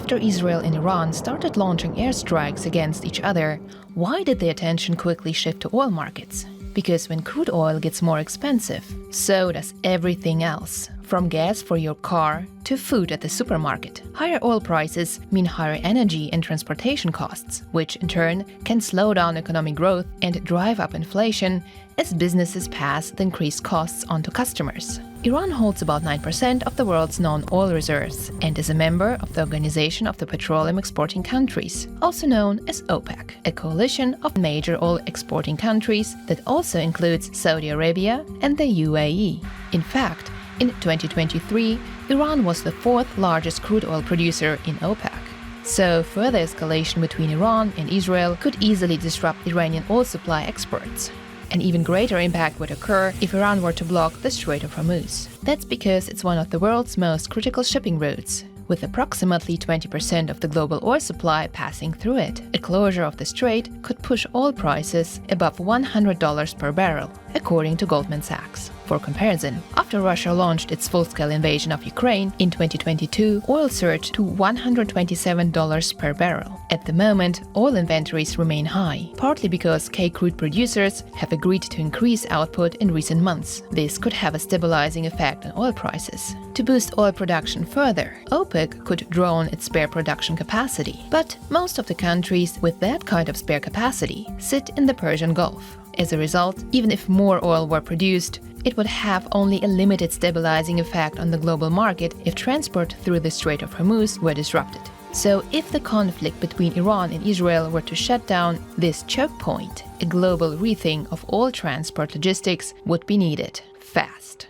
After Israel and Iran started launching airstrikes against each other, why did the attention quickly shift to oil markets? Because when crude oil gets more expensive, so does everything else, from gas for your car to food at the supermarket. Higher oil prices mean higher energy and transportation costs, which in turn can slow down economic growth and drive up inflation as businesses pass the increased costs on to customers. Iran holds about 9% of the world's known oil reserves and is a member of the Organization of the Petroleum Exporting Countries, also known as OPEC, a coalition of major oil exporting countries that also includes Saudi Arabia and the UAE. In fact, in 2023, Iran was the fourth largest crude oil producer in OPEC. So further escalation between Iran and Israel could easily disrupt Iranian oil supply exports. An even greater impact would occur if Iran were to block the Strait of Hormuz. That's because it's one of the world's most critical shipping routes, with approximately 20% of the global oil supply passing through it. A closure of the strait could push oil prices above $100 per barrel, according to Goldman Sachs. For comparison, after Russia launched its full-scale invasion of Ukraine in 2022, oil surged to $127 per barrel. At the moment, oil inventories remain high, partly because K-crude producers have agreed to increase output in recent months. This could have a stabilizing effect on oil prices. To boost oil production further, OPEC could draw on its spare production capacity. But most of the countries with that kind of spare capacity sit in the Persian Gulf. As a result, even if more oil were produced, it would have only a limited stabilizing effect on the global market if transport through the Strait of Hormuz were disrupted. So if the conflict between Iran and Israel were to shut down this choke point, a global rethink of all transport logistics would be needed fast.